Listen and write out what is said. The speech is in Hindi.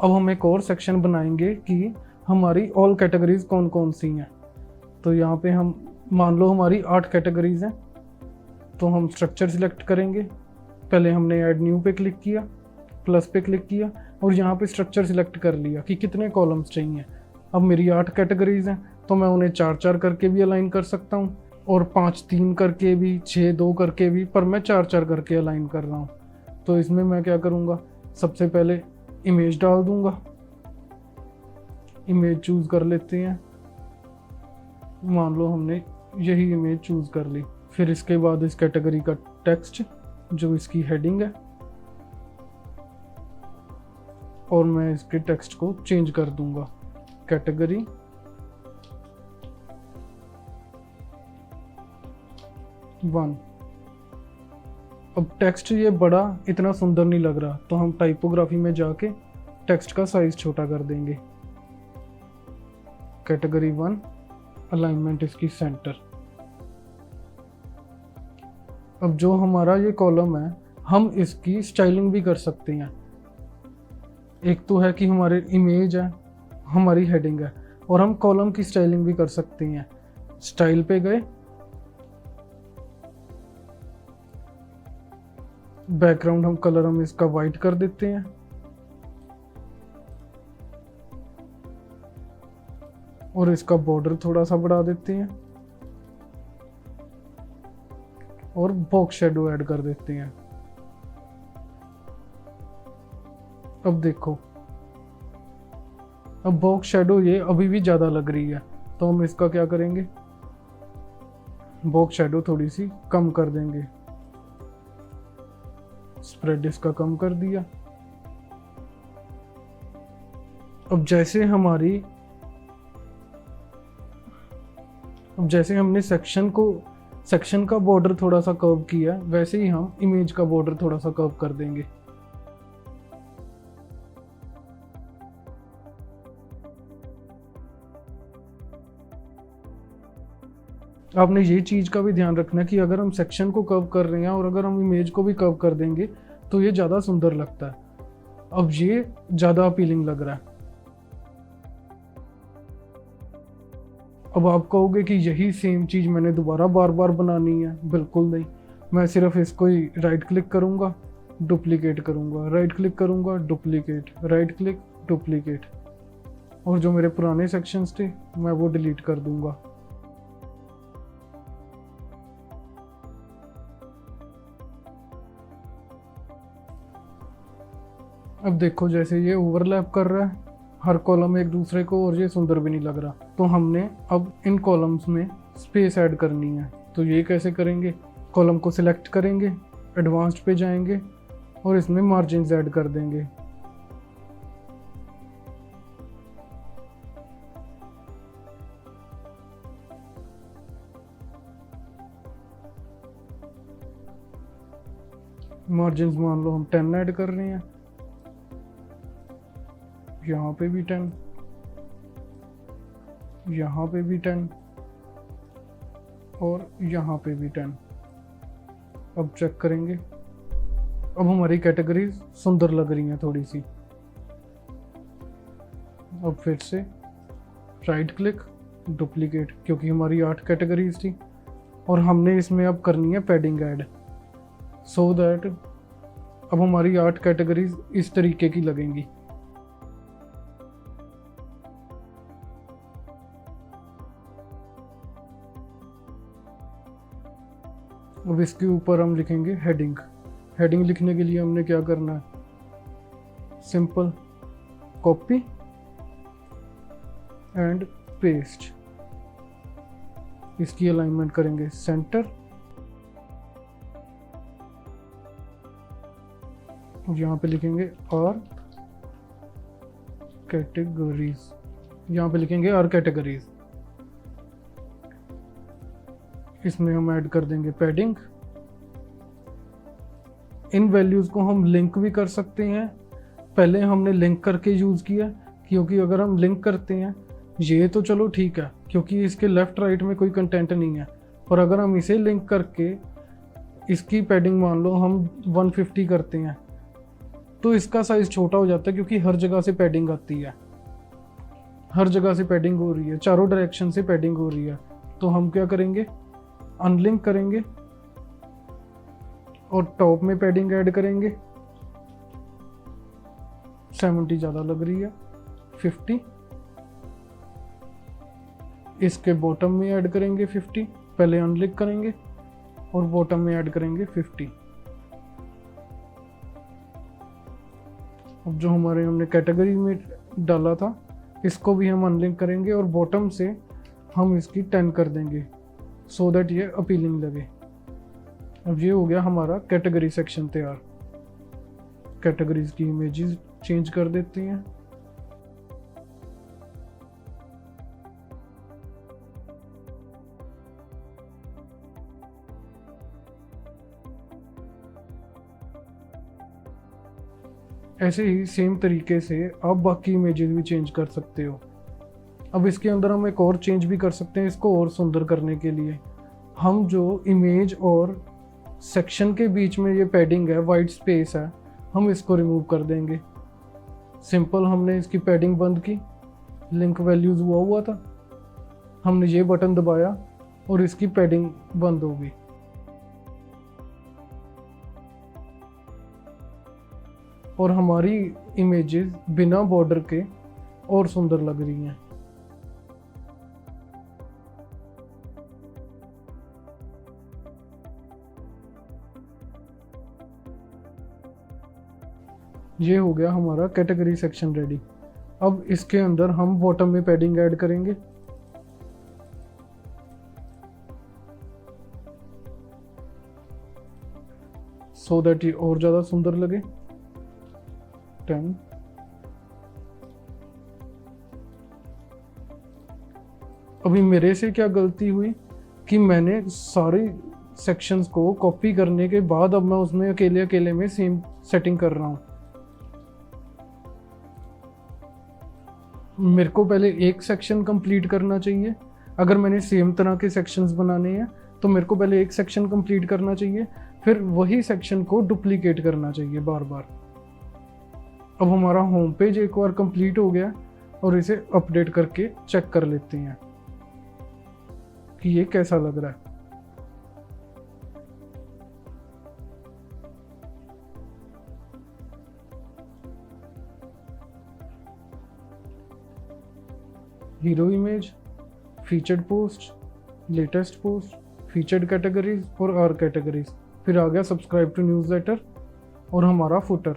अब हम एक और सेक्शन बनाएंगे कि हमारी ऑल कैटेगरीज कौन कौन सी हैं। तो यहाँ पे हम मान लो हमारी 8 कैटेगरीज हैं, तो हम स्ट्रक्चर सिलेक्ट करेंगे। पहले हमने ऐड न्यू पे क्लिक किया, प्लस पे क्लिक किया और यहाँ पे स्ट्रक्चर सिलेक्ट कर लिया कि कितने कॉलम्स चाहिए। अब मेरी 8 कैटेगरीज हैं तो मैं उन्हें 4-4 करके भी अलाइन कर सकता हूँ और 5-3 करके भी, 6-2 करके भी, पर मैं 4-4 करके अलाइन कर रहा हूँ। तो इसमें मैं क्या करूँगा, सबसे पहले इमेज डाल दूंगा। इमेज चूज कर लेते हैं, मान लो हमने यही इमेज चूज कर ली। फिर इसके बाद इस कैटेगरी का टेक्स्ट जो इसकी हेडिंग है, और मैं इसके टेक्स्ट को चेंज कर दूंगा, कैटेगरी 1। अब टेक्स्ट ये बड़ा इतना सुंदर नहीं लग रहा, तो हम टाइपोग्राफी में जाके टेक्स्ट का साइज छोटा कर देंगे। कैटेगरी 1, अलाइनमेंट इसकी सेंटर। अब जो हमारा ये कॉलम है, हम इसकी स्टाइलिंग भी कर सकते हैं। एक तो है कि हमारे इमेज है, हमारी हेडिंग है, और हम कॉलम की स्टाइलिंग भी कर सकते हैं। स्टाइल पे गए, बैकग्राउंड हम कलर हम इसका वाइट कर देते हैं, और इसका बॉर्डर थोड़ा सा बढ़ा देते हैं, और बॉक्स शेडो ऐड कर देते हैं। अब देखो, अब बॉक्स शेडो ये अभी भी ज्यादा लग रही है, तो हम इसका क्या करेंगे, बॉक्स शेडो थोड़ी सी कम कर देंगे। स्प्रेड इसका कम कर दिया। अब जैसे हमने सेक्शन का बॉर्डर थोड़ा सा कर्व किया, वैसे ही हम इमेज का बॉर्डर थोड़ा सा कर्व कर देंगे। आपने ये चीज का भी ध्यान रखना कि अगर हम सेक्शन को कर्व कर रहे हैं और अगर हम इमेज को भी कर्व कर देंगे तो ये ज्यादा सुंदर लगता है। अब ये ज्यादा अपीलिंग लग रहा है। अब आप कहोगे कि यही सेम चीज मैंने दोबारा बार बार बनानी है। बिल्कुल नहीं, मैं सिर्फ इसको ही राइट क्लिक करूंगा, डुप्लीकेट करूंगा, राइट क्लिक करूंगा, डुप्लीकेट, राइट क्लिक, डुप्लीकेट, और जो मेरे पुराने सेक्शंस थे मैं वो डिलीट कर दूंगा। अब देखो जैसे ये ओवरलैप कर रहा है हर कॉलम एक दूसरे को, और ये सुंदर भी नहीं लग रहा। तो हमने अब इन कॉलम्स में स्पेस ऐड करनी है। तो ये कैसे करेंगे, कॉलम को सिलेक्ट करेंगे, एडवांस्ड पे जाएंगे और इसमें मार्जिन्स ऐड कर देंगे। मार्जिन्स मान लो हम 10 ऐड कर रहे हैं, यहाँ पे भी 10, यहाँ पे भी 10 और यहाँ पे भी 10। अब चेक करेंगे, अब हमारी कैटेगरीज सुंदर लग रही हैं थोड़ी सी। अब फिर से राइट क्लिक, डुप्लीकेट, क्योंकि हमारी 8 कैटेगरीज थी और हमने इसमें अब करनी है पैडिंग ऐड, सो दैट अब हमारी 8 कैटेगरीज इस तरीके की लगेंगी। अब इसके ऊपर हम लिखेंगे हेडिंग। हेडिंग लिखने के लिए हमने क्या करना है, सिंपल कॉपी एंड पेस्ट, इसकी अलाइनमेंट करेंगे सेंटर, यहाँ पे लिखेंगे आर कैटेगरीज, यहाँ पे लिखेंगे आर कैटेगरीज। इसमें हम ऐड कर देंगे पैडिंग। इन वैल्यूज को हम लिंक भी कर सकते हैं। पहले हमने लिंक करके यूज किया, क्योंकि अगर हम लिंक करते हैं, ये तो चलो ठीक है क्योंकि इसके लेफ्ट राइट में कोई कंटेंट नहीं है, और अगर हम इसे लिंक करके इसकी पैडिंग मान लो हम 150 करते हैं, तो इसका साइज छोटा हो जाता है क्योंकि हर जगह से पैडिंग आती है, हर जगह से पैडिंग हो रही है, चारों डायरेक्शन से पैडिंग हो रही है। तो हम क्या करेंगे, अनलिंक करेंगे और टॉप में पैडिंग ऐड करेंगे। 70 ज़्यादा लग रही है, 50। इसके बॉटम में ऐड करेंगे 50, पहले अनलिंक करेंगे और बॉटम में ऐड करेंगे 50। अब जो हमारे हमने कैटेगरी में डाला था इसको भी हम अनलिंक करेंगे और बॉटम से हम इसकी 10 कर देंगे सो दैट ये अपीलिंग लगे। अब ये हो गया हमारा कैटेगरी सेक्शन तैयार। कैटेगरीज की इमेजेस चेंज कर देते हैं। ऐसे ही सेम तरीके से आप बाकी इमेजेस भी चेंज कर सकते हो। अब इसके अंदर हम एक और चेंज भी कर सकते हैं इसको और सुंदर करने के लिए। हम जो इमेज और सेक्शन के बीच में ये पैडिंग है, वाइट स्पेस है, हम इसको रिमूव कर देंगे। सिंपल हमने इसकी पैडिंग बंद की, लिंक वैल्यूज हुआ था, हमने ये बटन दबाया और इसकी पैडिंग बंद हो गई। और हमारी इमेजेस बिना बॉर्डर के और सुंदर लग रही हैं। ये हो गया हमारा कैटेगरी सेक्शन रेडी। अब इसके अंदर हम बॉटम में पैडिंग ऐड करेंगे। सो दैट ये और ज़्यादा सुंदर लगे। 10। अभी मेरे से क्या गलती हुई कि मैंने सारे सेक्शंस को कॉपी करने के बाद अब मैं उसमें अकेले अकेले में सेम सेटिंग कर रहा हूँ। मेरे को पहले एक सेक्शन कंप्लीट करना चाहिए। अगर मैंने सेम तरह के सेक्शंस बनाने हैं तो मेरे को पहले एक सेक्शन कंप्लीट करना चाहिए, फिर वही सेक्शन को डुप्लीकेट करना चाहिए बार बार। अब हमारा होम पेज एक बार कंप्लीट हो गया और इसे अपडेट करके चेक कर लेते हैं कि ये कैसा लग रहा है। Hero image, featured post, latest post, featured categories और आर कैटेगरीज, फिर आ गया सब्सक्राइब टू न्यूज़लेटर और हमारा फुटर।